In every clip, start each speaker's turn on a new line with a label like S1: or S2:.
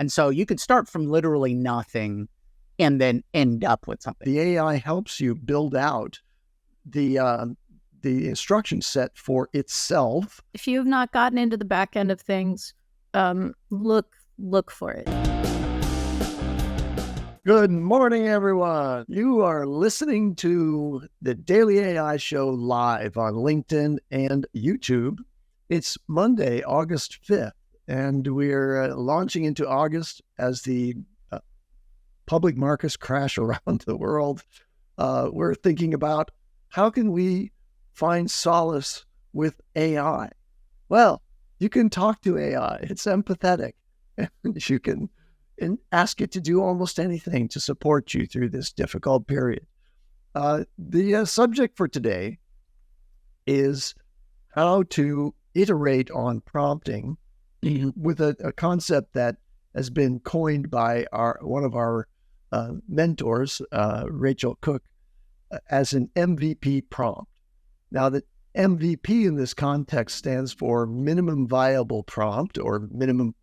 S1: And so you could start from literally nothing and then end up with something.
S2: The AI helps you build out the instruction set for itself.
S3: If you have not gotten into the back end of things, look for it.
S2: Good morning, everyone. You are listening to the Daily AI Show live on LinkedIn and YouTube. It's Monday, August 5th, and we're launching into August as the public markets crash around the world. We're thinking about how can we find solace with AI? Well, you can talk to AI. It's empathetic. You can ask it to do almost anything to support you through this difficult period. The subject for today is how to iterate on prompting with a concept that has been coined by one of our mentors, Rachel Cook, as an MVP prompt. Now, the MVP in this context stands for minimum viable prompt, or minimum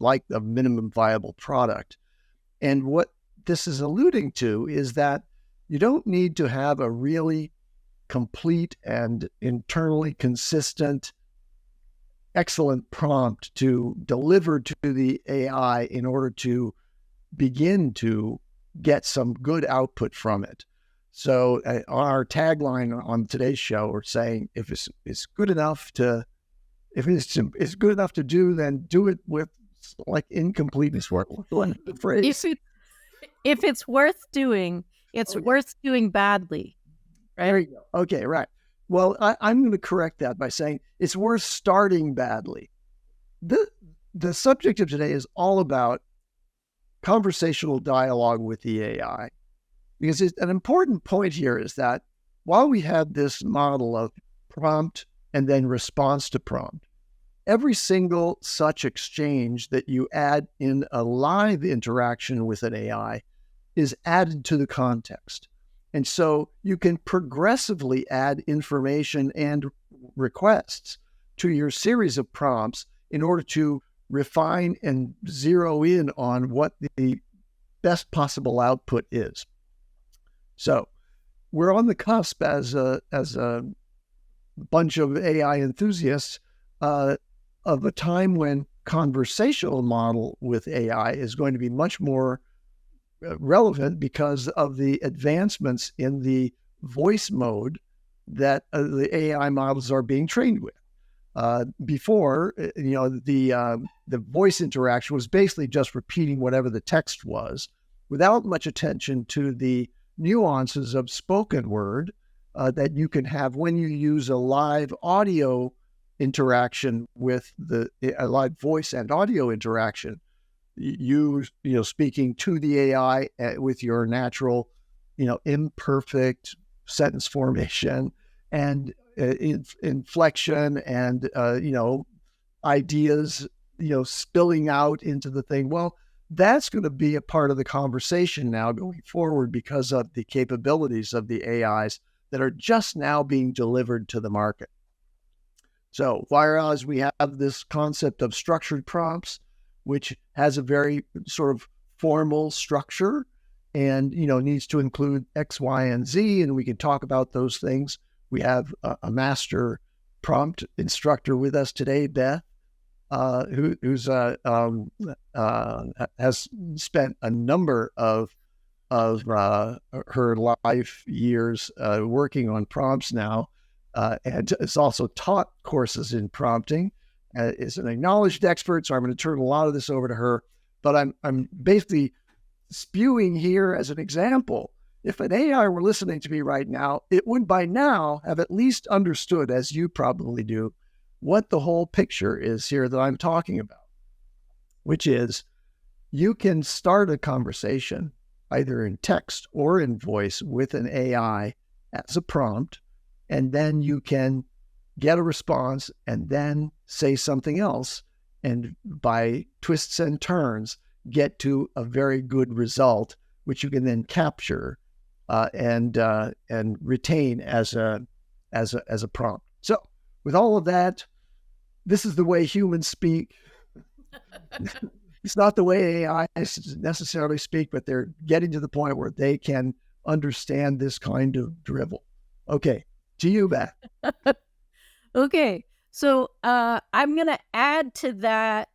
S2: viable product. And what this is alluding to is that you don't need to have a really complete and internally consistent, excellent prompt to deliver to the AI in order to begin to get some good output from it. So our tagline on today's show, we're saying if it's good enough to do, then do it with like incompleteness.
S3: If it's worth doing, it's worth doing badly. Right?
S2: There you go. Okay, right. Well, I'm going to correct that by saying it's worth starting badly. The subject of today is all about conversational dialogue with the AI. Because an important point here is that while we have this model of prompt and then response to prompt, every single such exchange that you add in a live interaction with an AI is added to the context. And so you can progressively add information and requests to your series of prompts in order to refine and zero in on what the best possible output is. So we're on the cusp as a bunch of AI enthusiasts of a time when conversational model with AI is going to be much more relevant because of the advancements in the voice mode that the AI models are being trained with. Before, the voice interaction was basically just repeating whatever the text was without much attention to the nuances of spoken word that you can have when you use a live audio interaction with a live voice and audio interaction. You speaking to the AI with your natural, imperfect sentence formation and inflection and ideas, spilling out into the thing. Well, that's going to be a part of the conversation now going forward because of the capabilities of the AIs that are just now being delivered to the market. So whereas we have this concept of structured prompts, which has a very sort of formal structure and, needs to include X, Y, and Z, and we can talk about those things. We have a master prompt instructor with us today, Beth, who's has spent a number of her life years working on prompts now, and has also taught courses in prompting. Is an acknowledged expert, so I'm going to turn a lot of this over to her. But I'm basically spewing here as an example. If an AI were listening to me right now, it would by now have at least understood, as you probably do, what the whole picture is here that I'm talking about, which is you can start a conversation either in text or in voice with an AI as a prompt, and then you can get a response and then say something else, and by twists and turns, get to a very good result, which you can then capture and retain as a prompt. So, with all of that, this is the way humans speak. it's not the way AI necessarily speak, but they're getting to the point where they can understand this kind of drivel. Okay, to you, Beth.
S3: Okay, so I'm gonna add to that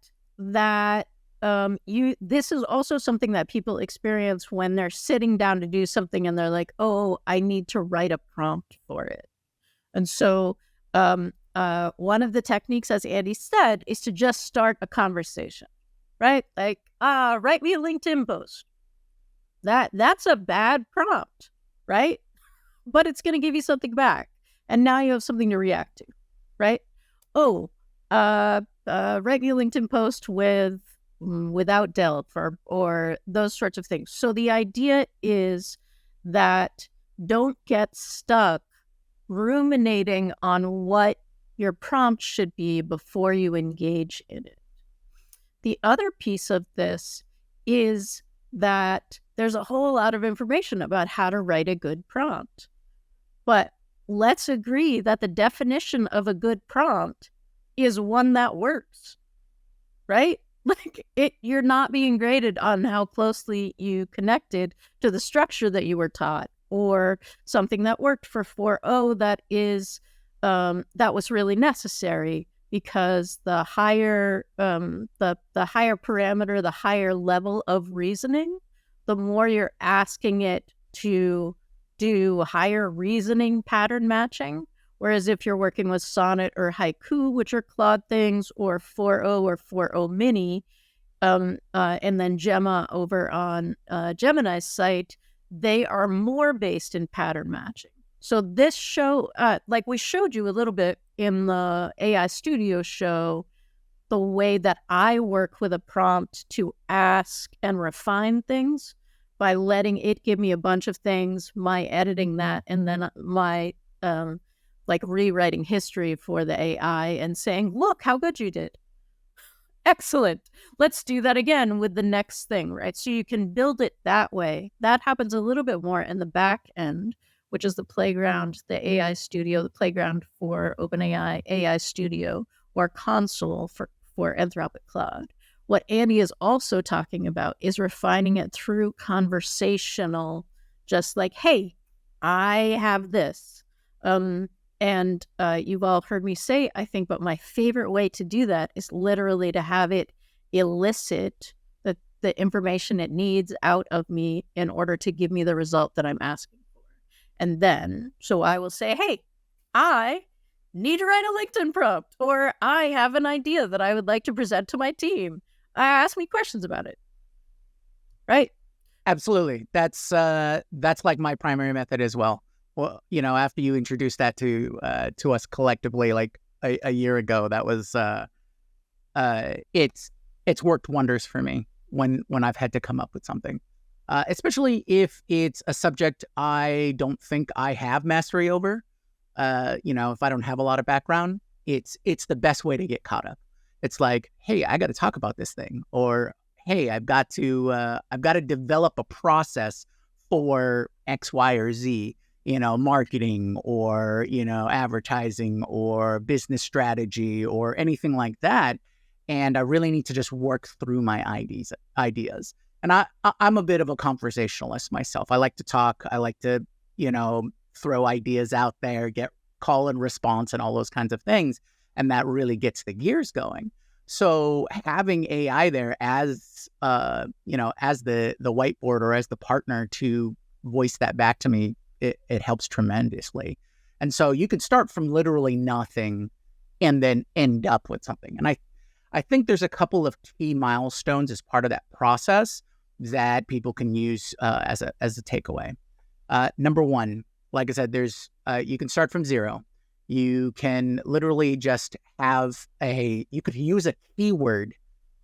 S3: this is also something that people experience when they're sitting down to do something and they're like, oh, I need to write a prompt for it. And so one of the techniques, as Andy said, is to just start a conversation, right? Like, write me a LinkedIn post. That's a bad prompt, right? But it's going to give you something back. And now you have something to react to, right? Oh, write me a LinkedIn post without delp or those sorts of things. So the idea is that don't get stuck ruminating on what your prompt should be before you engage in it. The other piece of this is that there's a whole lot of information about how to write a good prompt. But let's agree that the definition of a good prompt is one that works, right? Like you're not being graded on how closely you connected to the structure that you were taught, or something that worked for 4.0 that is that was really necessary, because the higher the higher parameter, the higher level of reasoning, the more you're asking it to do higher reasoning pattern matching. Whereas if you're working with Sonnet or Haiku, which are Claude things, or 4.0 or 4.0 Mini, and then Gemma over on Gemini's site, they are more based in pattern matching. So this show, like we showed you a little bit in the AI Studio show, the way that I work with a prompt to ask and refine things by letting it give me a bunch of things, my editing that, and then my like rewriting history for the AI and saying, look how good you did. Excellent. Let's do that again with the next thing, right? So you can build it that way. That happens a little bit more in the back end, which is the playground, the AI Studio, the playground for OpenAI, AI Studio, or console for Anthropic Cloud. What Andy is also talking about is refining it through conversational, just like, hey, I have this. And you've all heard me say, I think, but my favorite way to do that is literally to have it elicit the information it needs out of me in order to give me the result that I'm asking for. And then, so I will say, hey, I need to write a LinkedIn prompt, or I have an idea that I would like to present to my team. Ask me questions about it. Right?
S1: Absolutely. That's like my primary method as well. Well, after you introduced that to us collectively, like a year ago, that was it's worked wonders for me when I've had to come up with something, especially if it's a subject I don't think I have mastery over. If I don't have a lot of background, it's the best way to get caught up. It's like, hey, I got to talk about this thing, or hey, I've got to develop a process for X, Y, or Z. Marketing or, advertising or business strategy or anything like that. And I really need to just work through my ideas. And I'm a bit of a conversationalist myself. I like to talk. I like to, throw ideas out there, get call and response and all those kinds of things. And that really gets the gears going. So having AI there as, as the whiteboard or as the partner to voice that back to me, it helps tremendously. And so you can start from literally nothing and then end up with something. And I think there's a couple of key milestones as part of that process that people can use as a takeaway. Number one, like I said, you can start from zero. You can literally just you could use a keyword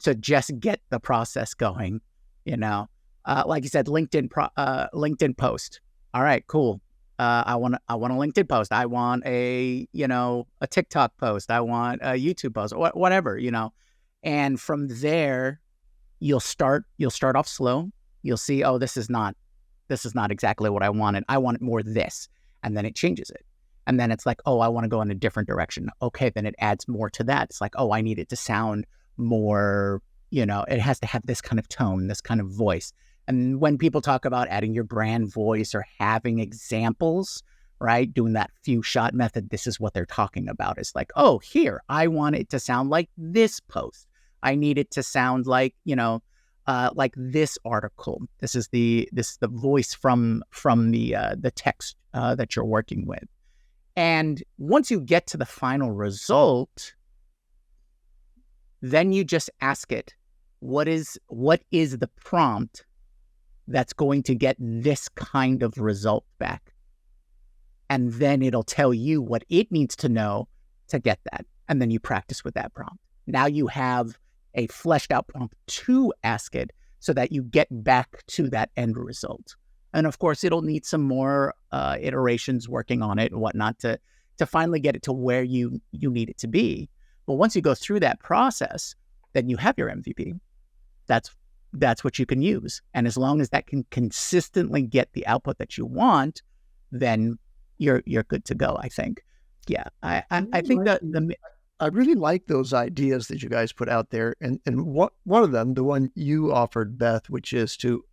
S1: to just get the process going, like you said, LinkedIn post. All right, cool. I want a LinkedIn post. I want a TikTok post. I want a YouTube post, whatever, And from there, you'll start off slow. You'll see, oh, this is not exactly what I wanted. I want more this. And then it changes it. And then it's like, oh, I want to go in a different direction. Okay, then it adds more to that. It's like, oh, I need it to sound more it has to have this kind of tone, this kind of voice. And when people talk about adding your brand voice or having examples, right, doing that few shot method, this is what they're talking about. It's like, oh, here, I want it to sound like this post. I need it to sound like, like this article. This is the voice from the text that you're working with. And once you get to the final result, then you just ask it, what is the prompt that's going to get this kind of result back? And then it'll tell you what it needs to know to get that. And then you practice with that prompt. Now you have a fleshed out prompt to ask it so that you get back to that end result. And of course, it'll need some more iterations working on it and whatnot to finally get it to where you need it to be. But once you go through that process, then you have your MVP. That's what you can use. And as long as that can consistently get the output that you want, then you're good to go, I think. Yeah, I think that
S2: I really like those ideas that you guys put out there. And one of them, the one you offered, Beth, which is to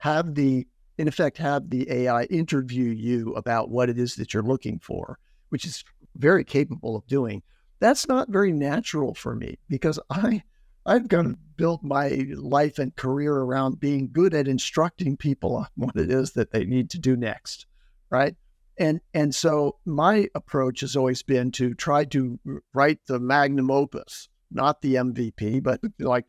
S2: in effect, have the AI interview you about what it is that you're looking for, which is very capable of doing. That's not very natural for me because I've kind of built my life and career around being good at instructing people on what it is that they need to do next, right? And so my approach has always been to try to write the magnum opus, not the MVP, but like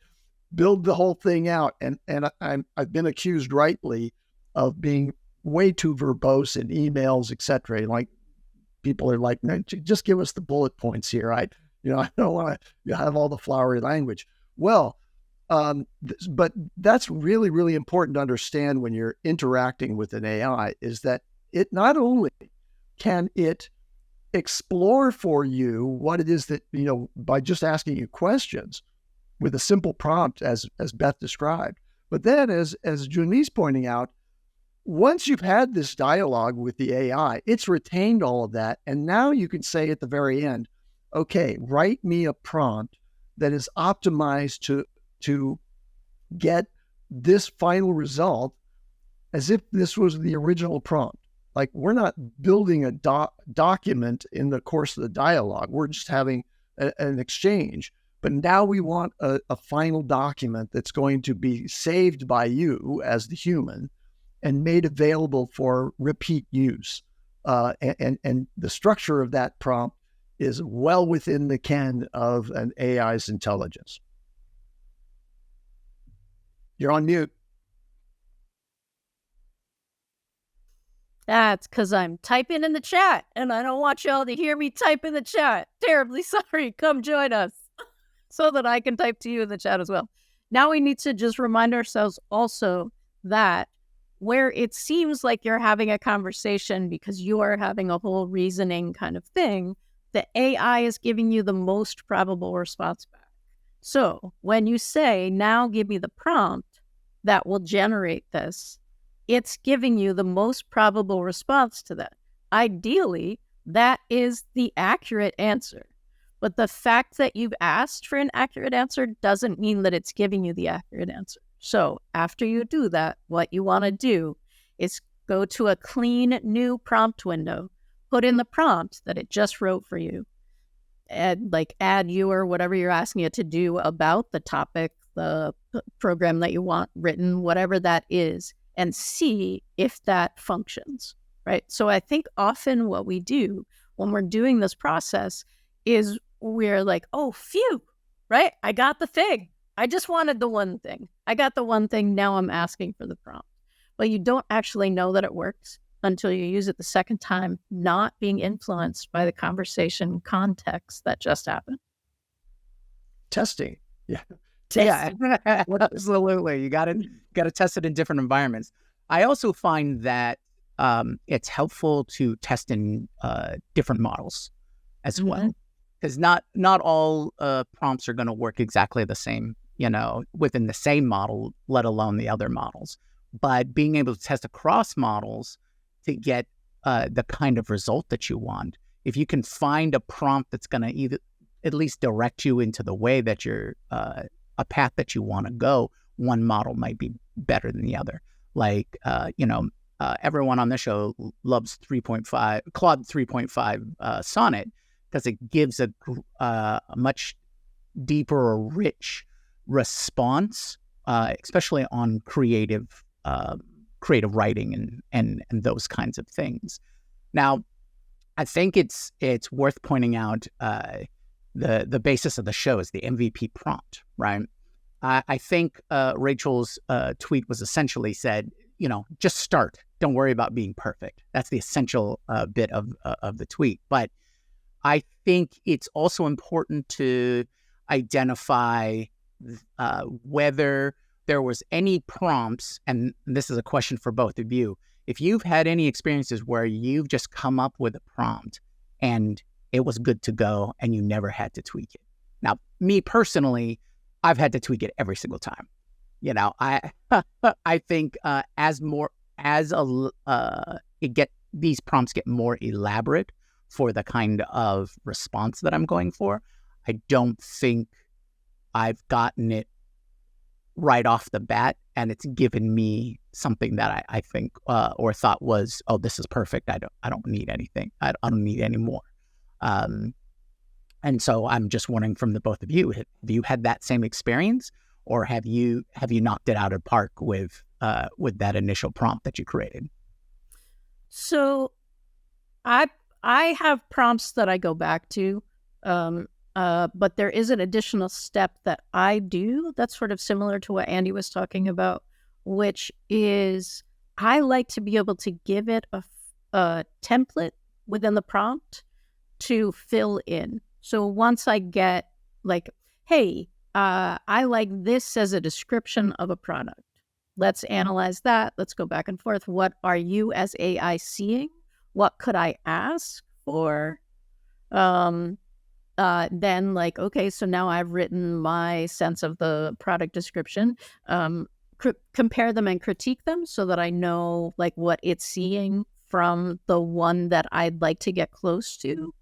S2: build the whole thing out. And I've been accused rightly of being way too verbose in emails, et cetera. Like people are like, no, just give us the bullet points here. I don't want to have all the flowery language. Well, but that's really, really important to understand when you're interacting with an AI is that it not only can it explore for you what it is that, by just asking you questions with a simple prompt as Beth described, but then as Jyunmi's pointing out, once you've had this dialogue with the AI, it's retained all of that. And now you can say at the very end, okay, write me a prompt that is optimized to get this final result as if this was the original prompt. Like we're not building a document in the course of the dialogue. We're just having an exchange. But now we want a final document that's going to be saved by you as the human and made available for repeat use. And the structure of that prompt is well within the ken of an AI's intelligence. You're on mute.
S3: That's because I'm typing in the chat, and I don't want y'all to hear me type in the chat. Terribly sorry. Come join us so that I can type to you in the chat as well. Now we need to just remind ourselves also that where it seems like you're having a conversation because you are having a whole reasoning kind of thing, the AI is giving you the most probable response back. So when you say, now give me the prompt that will generate this, it's giving you the most probable response to that. Ideally, that is the accurate answer. But the fact that you've asked for an accurate answer doesn't mean that it's giving you the accurate answer. So after you do that, what you want to do is go to a clean new prompt window, put in the prompt that it just wrote for you, and add you or whatever you're asking it to do about the topic, the program that you want written, whatever that is, and see if that functions, right? So I think often what we do when we're doing this process is we're like, oh, phew, right? I got the thing. I just wanted the one thing. I got the one thing. Now I'm asking for the prompt. But you don't actually know that it works until you use it the second time, not being influenced by the conversation context that just happened.
S2: Testing. Yeah.
S1: Yeah, absolutely. You got to test it in different environments. I also find that it's helpful to test in different models as well, because not all prompts are going to work exactly the same, within the same model, let alone the other models. But being able to test across models to get the kind of result that you want, if you can find a prompt that's going to either at least direct you into the way that you're a path that you want to go, one model might be better than the other. Like, everyone on the show loves Claude 3.5 Sonnet, because it gives a much deeper or rich response, especially on creative writing and those kinds of things. Now, I think it's worth pointing out the basis of the show is the MVP prompt, right? I think Rachel's tweet was essentially said, just start. Don't worry about being perfect. That's the essential bit of the tweet. But I think it's also important to identify whether there was any prompts, and this is a question for both of you. If you've had any experiences where you've just come up with a prompt and it was good to go and you never had to tweak it. Now, me personally, I've had to tweak it every single time. I think these prompts get more elaborate for the kind of response that I'm going for, I don't think I've gotten it right off the bat, and it's given me something that I think or thought was, oh, this is perfect. I don't need anything. I don't need any more. And so I'm just wondering from the both of you, have you had that same experience, or have you knocked it out of the park with that initial prompt that you created?
S3: So I have prompts that I go back to, but there is an additional step that I do that's sort of similar to what Andy was talking about, which is I like to be able to give it a template within the prompt to fill in. So once I get like, hey, I like this as a description of a product. Let's analyze that. Let's go back and forth. What are you as AI seeing? What could I ask for? Then like, okay, so now I've written my sense of the product description. Compare them and critique them so that I know like what it's seeing from the one that I'd like to get close to.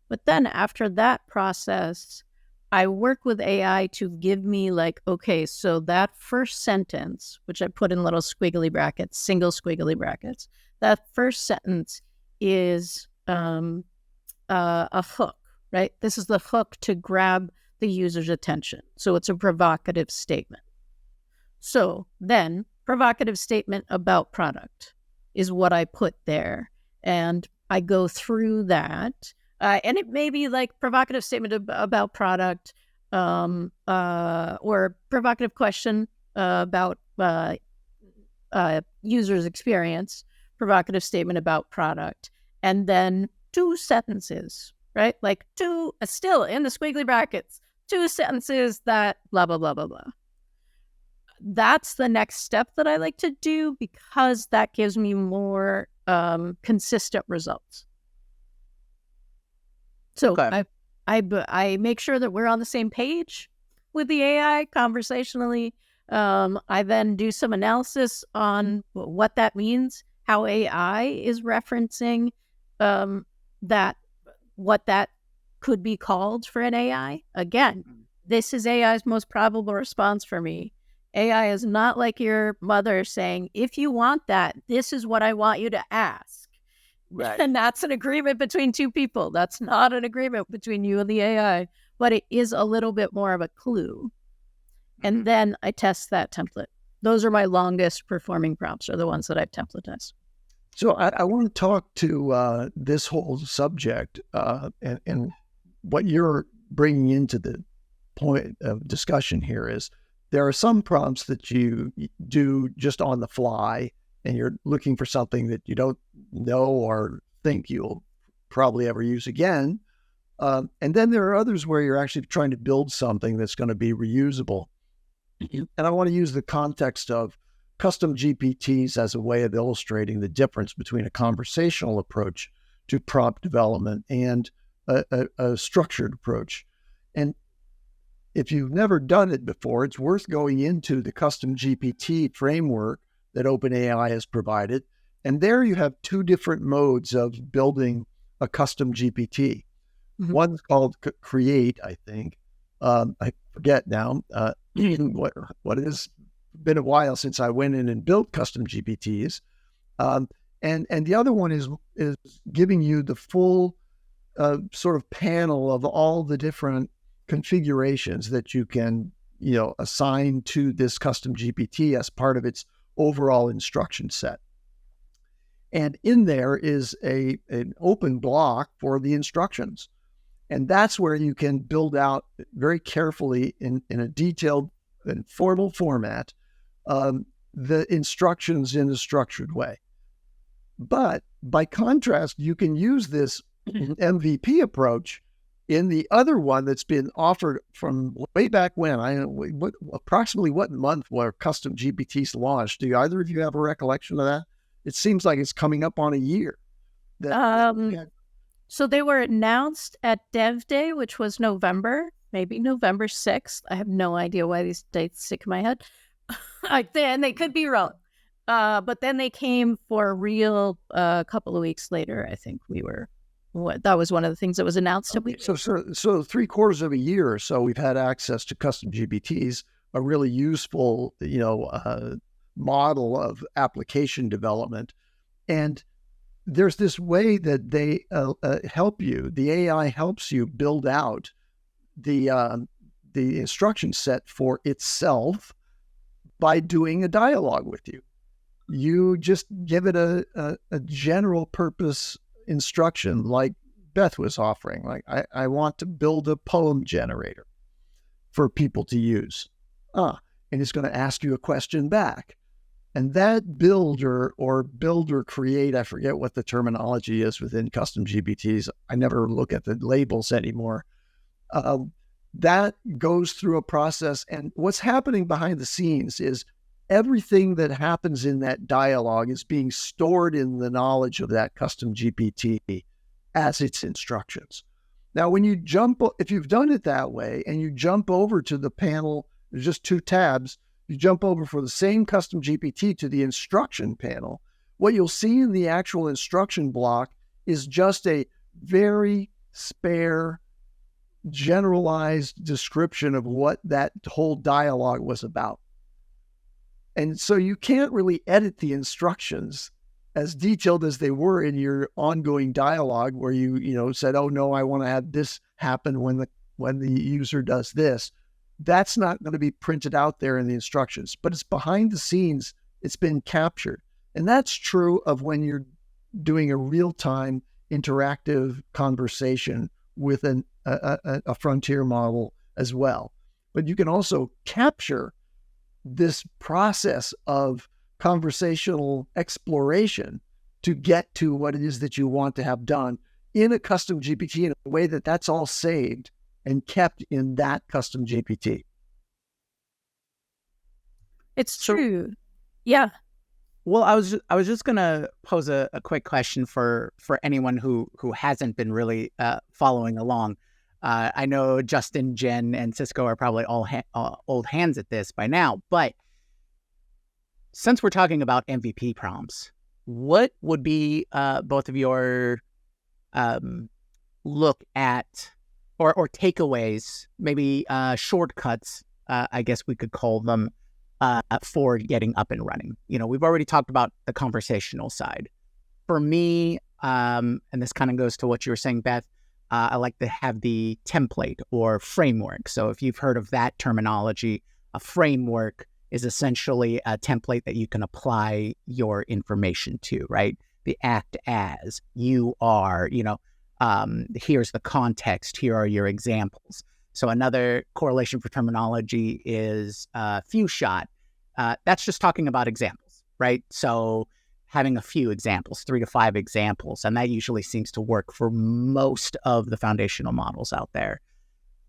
S3: But then after that process, I work with AI to give me like, okay, so that first sentence, which I put in little squiggly brackets, single squiggly brackets, that first sentence is a hook, right? This is the hook to grab the user's attention. So it's a provocative statement. So then provocative statement about product is what I put there. And I go through that. And it may be like provocative statement about product or provocative question about user's experience, provocative statement about product, and then 2 sentences, right? Like still in the squiggly brackets, 2 sentences that blah, blah, blah, blah, blah. That's the next step that I like to do because that gives me more consistent results. So okay. I make sure that we're on the same page with the AI conversationally. I then do some analysis on what that means, how AI is referencing what that could be called for an AI. Again, this is AI's most probable response for me. AI is not like your mother saying, if you want that, this is what I want you to ask. Right. And that's an agreement between 2 people. That's not an agreement between you and the AI, but it is a little bit more of a clue. And then I test that template. Those are my longest performing prompts, are the ones that I've templatized.
S2: So I want to talk to this whole subject and what you're bringing into the point of discussion here is there are some prompts that you do just on the fly, and you're looking for something that you don't know or think you'll probably ever use again. And then there are others where you're actually trying to build something that's going to be reusable. And I want to use the context of custom GPTs as a way of illustrating the difference between a conversational approach to prompt development and a structured approach. And if you've never done it before, it's worth going into the custom GPT framework that OpenAI has provided. And there you have 2 different modes of building a custom GPT. Mm-hmm. One's called Create, I think. I forget now. what has been a while since I went in and built custom GPTs. And the other one is giving you the full sort of panel of all the different configurations that you can, assign to this custom GPT as part of its overall instruction set. And in there is an open block for the instructions. And that's where you can build out very carefully in a detailed and formal format the instructions in a structured way. But by contrast, you can use this MVP approach in the other one that's been offered from way back when. Approximately what month were custom GPTs launched? Do either of you have a recollection of that? It seems like it's coming up on a year.
S3: So they were announced at Dev Day, which was November, maybe November 6th. I have no idea why these dates stick in my head. And they could be wrong. But then they came for real a couple of weeks later. I think that was one of the things that was announced.
S2: So 3/4 of a year or so, we've had access to custom GPTs, a really useful, model of application development. And there's this way that they help you. The AI helps you build out the instruction set for itself by doing a dialogue with you. You just give it a general purpose instruction like Beth was offering. Like, I want to build a poem generator for people to use. And it's going to ask you a question back. And that builder create, I forget what the terminology is within custom GPTs. I never look at the labels anymore. That goes through a process. And what's happening behind the scenes is everything that happens in that dialogue is being stored in the knowledge of that custom GPT as its instructions. Now, if you've done it that way and you jump over to the panel, there's just 2 tabs, you jump over for the same custom GPT to the instruction panel, what you'll see in the actual instruction block is just a very spare, generalized description of what that whole dialogue was about. And so you can't really edit the instructions as detailed as they were in your ongoing dialogue where you said, oh no, I want to have this happen when the user does this. That's not going to be printed out there in the instructions, but it's behind the scenes. It's been captured. And that's true of when you're doing a real-time interactive conversation with a frontier model as well. But you can also capture this process of conversational exploration to get to what it is that you want to have done in a custom GPT in a way that that's all saved and kept in that custom GPT.
S3: It's true. Yeah.
S1: Well, I was just gonna pose a quick question for anyone who hasn't been really following along. I know Justin, Jen, and Cisco are probably all old hands at this by now, but since we're talking about MVP prompts, what would be both of your look at or takeaways, maybe shortcuts, I guess we could call them, for getting up and running? We've already talked about the conversational side. For me, and this kind of goes to what you were saying, Beth, I like to have the template or framework. So if you've heard of that terminology, a framework is essentially a template that you can apply your information to, right? The act as, you are, here's the context, here are your examples. So another correlation for terminology is few shot. That's just talking about examples, right? So having a few examples, 3 to 5 examples, and that usually seems to work for most of the foundational models out there.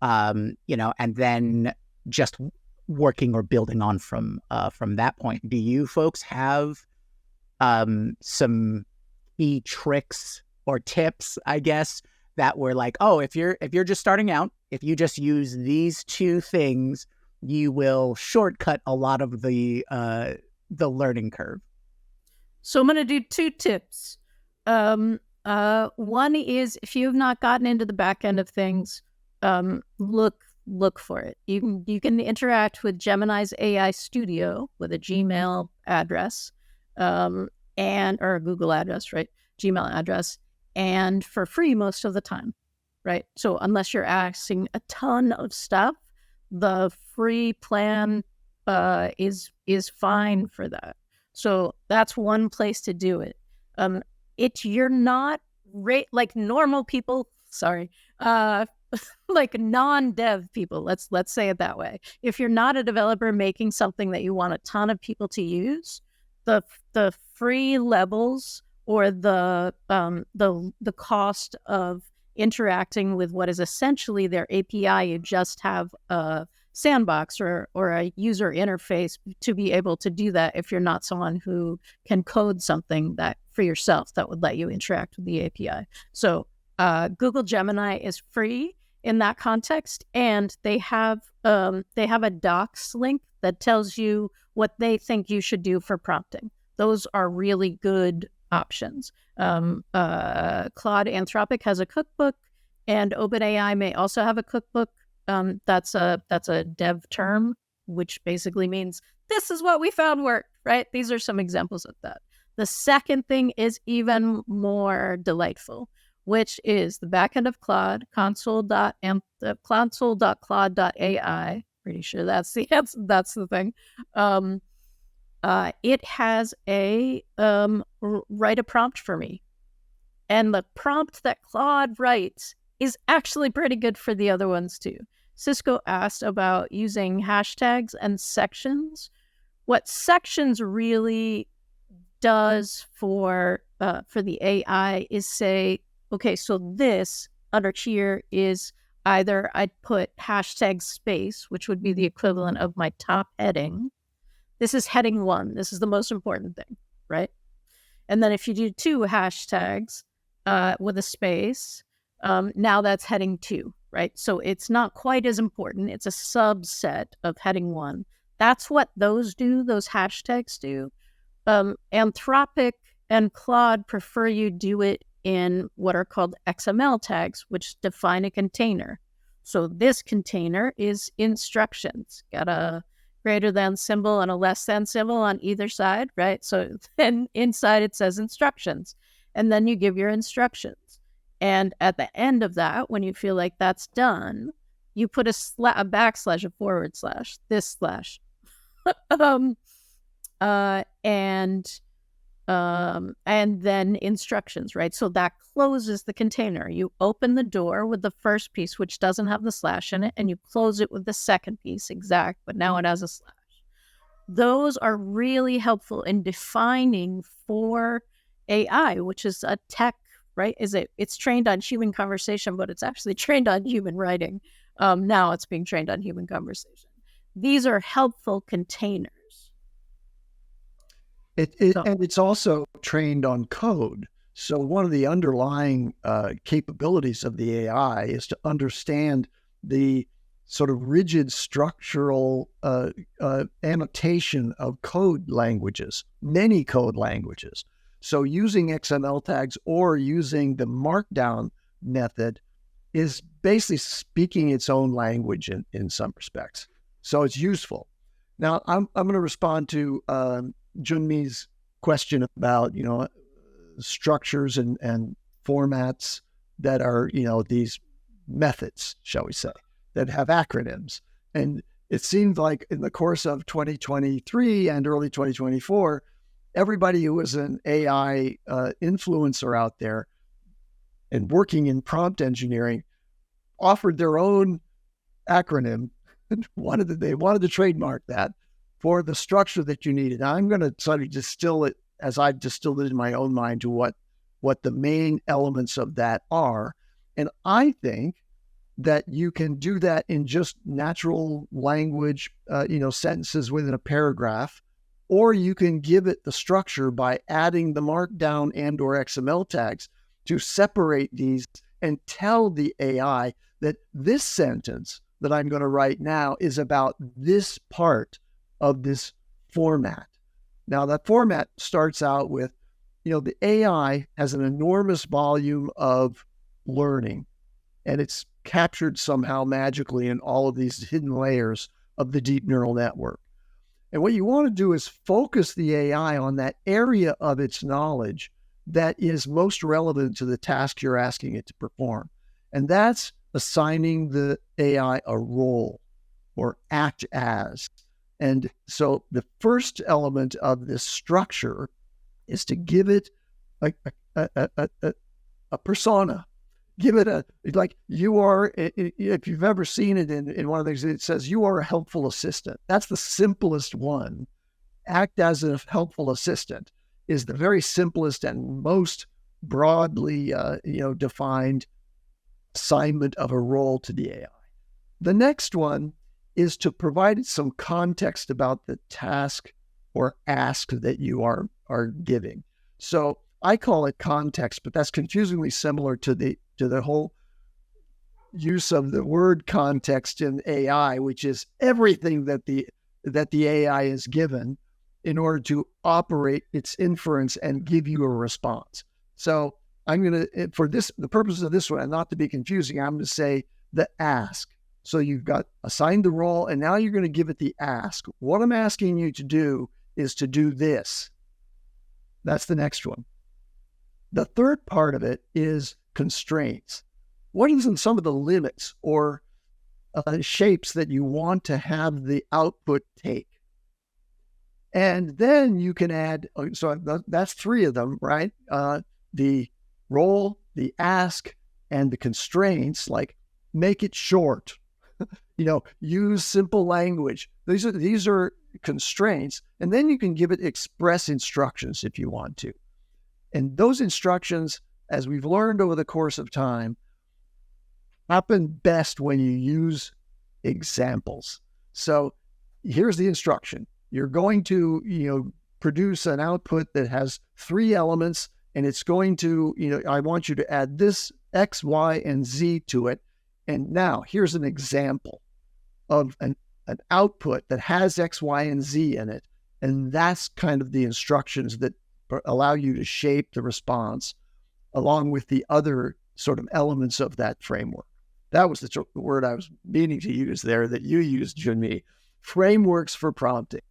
S1: And then just working or building on from that point. Do you folks have some key tricks or tips, I guess, that were like, oh, if you're just starting out, if you just use these 2 things, you will shortcut a lot of the learning curve?
S3: So I'm going to do 2 tips. One is, if you have not gotten into the back end of things, look look for it. You can interact with Gemini's AI Studio with a Gmail address, or a Google address, right? Gmail address, and for free most of the time, right? So unless you're asking a ton of stuff, the free plan is fine for that. So that's one place to do it. You're not like normal people. Sorry, like non-dev people. Let's say it that way. If you're not a developer making something that you want a ton of people to use, the free levels or the cost of interacting with what is essentially their API, you just have a sandbox or a user interface to be able to do that if you're not someone who can code something that for yourself that would let you interact with the API. So Google Gemini is free in that context, and they have a docs link that tells you what they think you should do for prompting. Those are really good options. Claude Anthropic has a cookbook, and OpenAI may also have a cookbook. That's a dev term, which basically means this is what we found worked, right? These are some examples of that. The second thing is even more delightful, which is the backend of Claude, console.claude.ai. Pretty sure that's the thing. It has a write a prompt for me. And the prompt that Claude writes is actually pretty good for the other ones too. Cisco asked about using hashtags and sections. What sections really does for the AI is say, okay, so this under here is either I'd put hashtag space, which would be the equivalent of my top heading. This is heading 1. This is the most important thing, right? And then if you do 2 hashtags with a space, now that's heading 2, right? So it's not quite as important. It's a subset of heading 1. That's what those do, those hashtags do. Anthropic and Claude prefer you do it in what are called XML tags, which define a container. So this container is instructions. Got a greater than symbol and a less than symbol on either side, right? So then inside it says instructions. And then you give your instructions. And at the end of that, when you feel like that's done, you put a backslash, a forward slash, this slash. And then instructions, right? So that closes the container. You open the door with the first piece, which doesn't have the slash in it, and you close it with the second piece, exact, but now it has a slash. Those are really helpful in defining for AI, which is a tech, right? It's trained on human conversation, but it's actually trained on human writing. Now it's being trained on human conversation. These are helpful containers.
S2: And it's also trained on code. So one of the underlying capabilities of the AI is to understand the sort of rigid structural annotation of code languages, many code languages. So using XML tags or using the markdown method is basically speaking its own language in some respects. So it's useful. Now, I'm going to respond to Jyunmi's question about, structures and formats that are, these methods, shall we say, that have acronyms. And it seemed like in the course of 2023 and early 2024, everybody who was an AI influencer out there and working in prompt engineering offered their own acronym and they wanted to trademark that for the structure that you needed. Now, I'm going to sort of distill it as I've distilled it in my own mind to what the main elements of that are. And I think that you can do that in just natural language, sentences within a paragraph, or you can give it the structure by adding the markdown and or XML tags to separate these and tell the AI that this sentence that I'm going to write now is about this part of this format. Now, that format starts out with, the AI has an enormous volume of learning, and it's captured somehow magically in all of these hidden layers of the deep neural network. And what you want to do is focus the AI on that area of its knowledge that is most relevant to the task you're asking it to perform. And that's assigning the AI a role or act as. And so the first element of this structure is to give it a persona. Give it like you are, if you've ever seen it in one of these, it says you are a helpful assistant. That's the simplest one. Act as a helpful assistant is the very simplest and most broadly defined assignment of a role to the AI. The next one is to provide it some context about the task or ask that you are giving. So I call it context, but that's confusingly similar to the whole use of the word context in AI, which is everything that the AI is given in order to operate its inference and give you a response. So I'm going to, for the purpose of this one, and not to be confusing, I'm going to say the ask. So you've got assigned the role, and now you're going to give it the ask. What I'm asking you to do is to do this. That's the next one. The third part of it is constraints. What is in some of the limits or shapes that you want to have the output take? And then you can add, so that's three of them, right? The role, the ask, and the constraints, like make it short, use simple language. These are constraints. And then you can give it express instructions if you want to. And those instructions, as we've learned over the course of time, happen best when you use examples. So here's the instruction. You're going to, produce an output that has three elements, and it's going to, I want you to add this X, Y, and Z to it. And now here's an example of an output that has X, Y, and Z in it. And that's kind of the instructions that allow you to shape the response along with the other sort of elements of that framework. That was the word I was meaning to use there that you used, Jyunmi. Frameworks for prompting.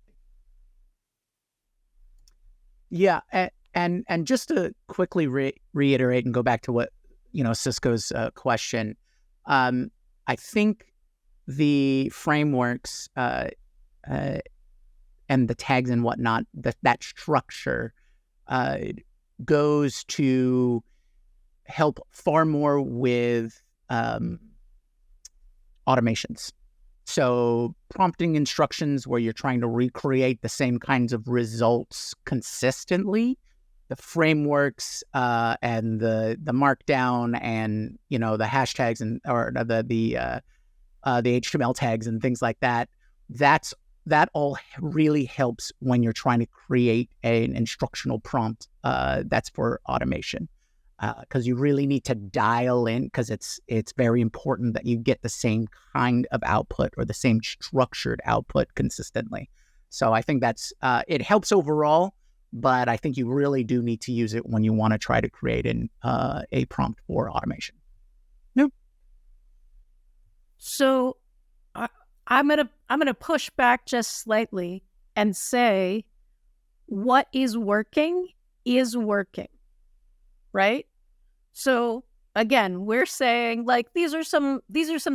S1: Yeah, and just to quickly reiterate and go back to what Cisco's question, I think the frameworks and the tags and whatnot, that structure goes to help far more with automations. So prompting instructions where you're trying to recreate the same kinds of results consistently, the frameworks and the markdown and the hashtags and or the HTML tags and things like that. That all really helps when you're trying to create an instructional prompt that's for automation, because you really need to dial in, because it's very important that you get the same kind of output or the same structured output consistently. So I think that's it helps overall, but I think you really do need to use it when you want to try to create a prompt for automation.
S3: Nope. So I'm gonna push back just slightly and say what is working, right? So again, we're saying like these are some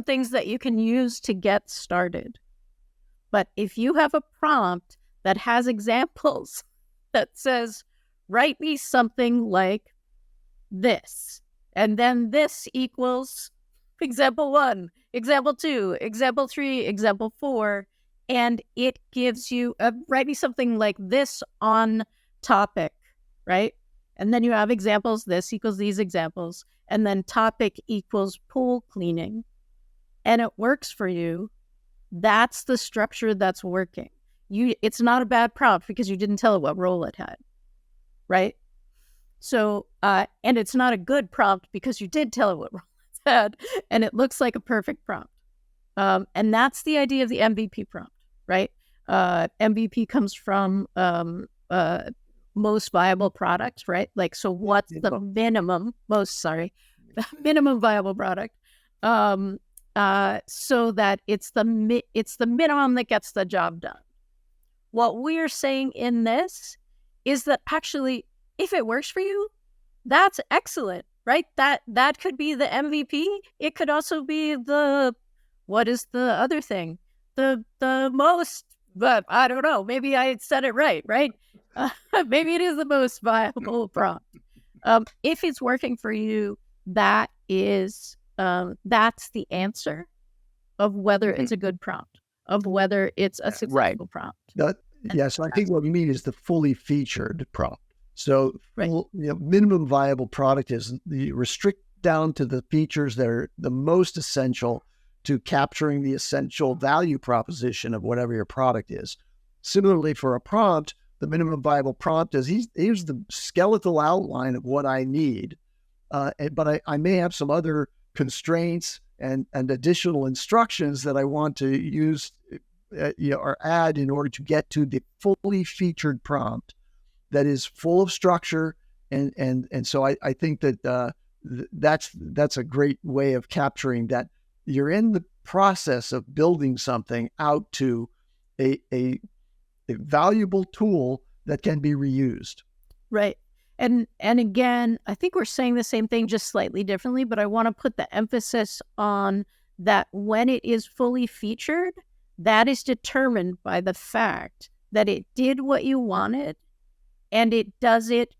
S3: things that you can use to get started. But if you have a prompt that has examples that says, write me something like this, and then this equals example 1, example 2, example 3, example 4, and it gives you write me something like this on topic, right? And then you have examples, this equals these examples, and then topic equals pool cleaning, and it works for you. That's the structure that's working. It's not a bad prompt because you didn't tell it what role it had, right? So, and it's not a good prompt because you did tell it what role it had, and it looks like a perfect prompt. And that's the idea of the MVP prompt, right? MVP comes from most viable product, right? Like, so what's the minimum viable product? so that it's the minimum that gets the job done. What we're saying in this is that actually, if it works for you, that's excellent, right? That could be the MVP. It could also be what is the other thing? The most, but I don't know. Maybe I said it right? Maybe it is the most viable prompt. If it's working for you, that's the answer of whether it's a good prompt, of whether it's a successful prompt.
S2: Yes, I think what we mean is the fully featured prompt. So, minimum viable product is you restrict down to the features that are the most essential to capturing the essential value proposition of whatever your product is. Similarly, for a prompt, the minimum viable prompt is here's the skeletal outline of what I need, but I may have some other constraints and additional instructions that I want to use or add in order to get to the fully featured prompt that is full of structure. And so I think that that's a great way of capturing that you're in the process of building something out to a valuable tool that can be reused.
S3: Right. And again, I think we're saying the same thing, just slightly differently, but I want to put the emphasis on that when it is fully featured, that is determined by the fact that it did what you wanted and it does it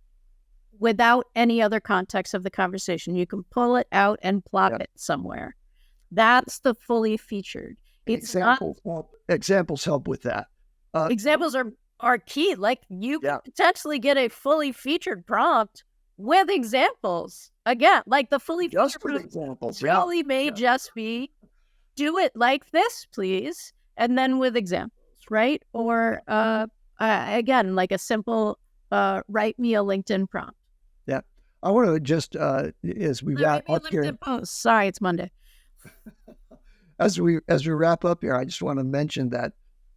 S3: without any other context of the conversation. You can pull it out and plop it somewhere. That's the fully featured.
S2: Examples help with that.
S3: Examples are key. Like you could potentially get a fully featured prompt with examples. Again, like the fully featured prompt
S2: examples.
S3: really may just be, do it like this, please, and then with examples, right? Or again, like a simple write me a LinkedIn prompt.
S2: Yeah. I want to just, as we wrap up here.
S3: Sorry, it's Monday.
S2: As we wrap up here, I just want to mention that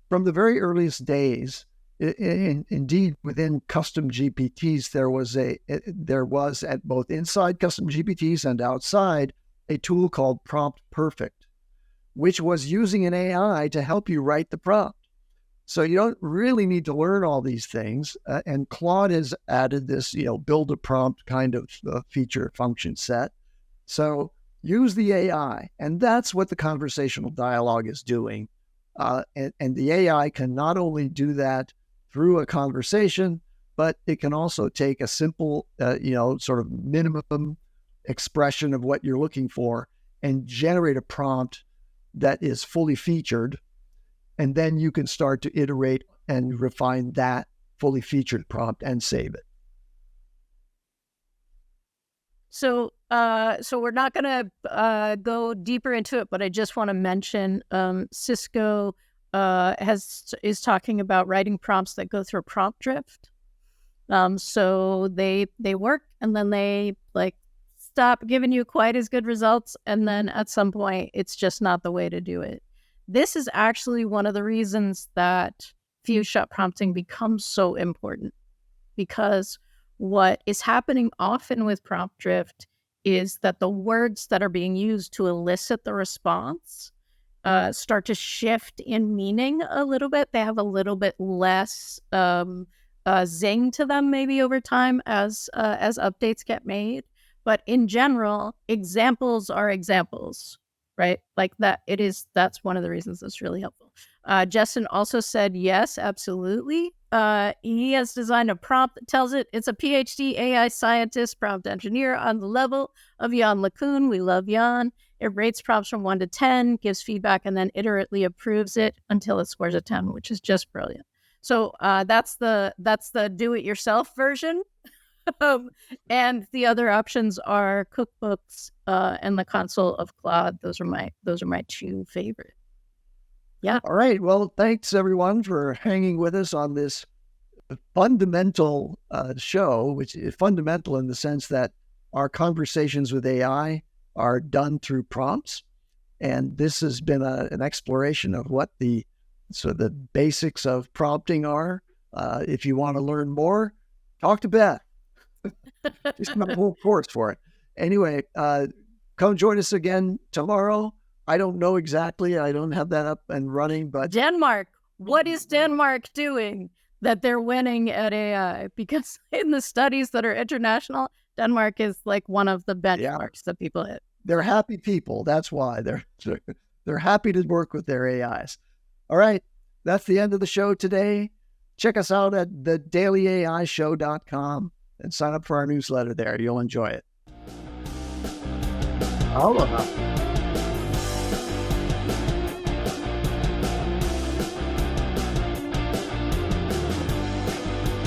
S2: from the very earliest days, indeed within custom GPTs, there was at both inside custom GPTs and outside a tool called Prompt Perfect, which was using an AI to help you write the prompt. So you don't really need to learn all these things. And Claude has added this, build a prompt kind of feature function set. So use the AI, and that's what the conversational dialogue is doing. And the AI can not only do that through a conversation, but it can also take a simple, sort of minimum expression of what you're looking for and generate a prompt that is fully featured. And then you can start to iterate and refine that fully featured prompt and save it.
S3: So we're not going to go deeper into it, but I just want to mention Cisco is talking about writing prompts that go through prompt drift. So they work and then they stop giving you quite as good results, and then at some point it's just not the way to do it. This is actually one of the reasons that few-shot prompting becomes so important, because what is happening often with prompt drift is that the words that are being used to elicit the response start to shift in meaning a little bit. They have a little bit less zing to them maybe over time as updates get made. But in general, examples are examples, right? Like that, that's one of the reasons that's really helpful. Justin also said, yes, absolutely. He has designed a prompt that tells it it's a PhD AI scientist, prompt engineer on the level of Jan LeCun. We love Jan. It rates prompts from 1 to 10, gives feedback, and then iteratively approves it until it scores a 10, which is just brilliant. So that's the do-it-yourself version. And the other options are cookbooks and the console of Claude. Those are my two favorite. Yeah.
S2: All right. Well, thanks everyone for hanging with us on this fundamental show, which is fundamental in the sense that our conversations with AI are done through prompts. And this has been an exploration of what the basics of prompting are. If you want to learn more, talk to Beth. She's got a whole course for it. Anyway, come join us again tomorrow. I don't know exactly. I don't have that up and running, but
S3: Denmark. What is Denmark doing that they're winning at AI? Because in the studies that are international, Denmark is like one of the benchmarks that people hit.
S2: they're happy people. That's why they're happy to work with their AIs. All right. That's the end of the show today. Check us out at thedailyAIshow.com and sign up for our newsletter there. You'll enjoy it.
S1: Aloha.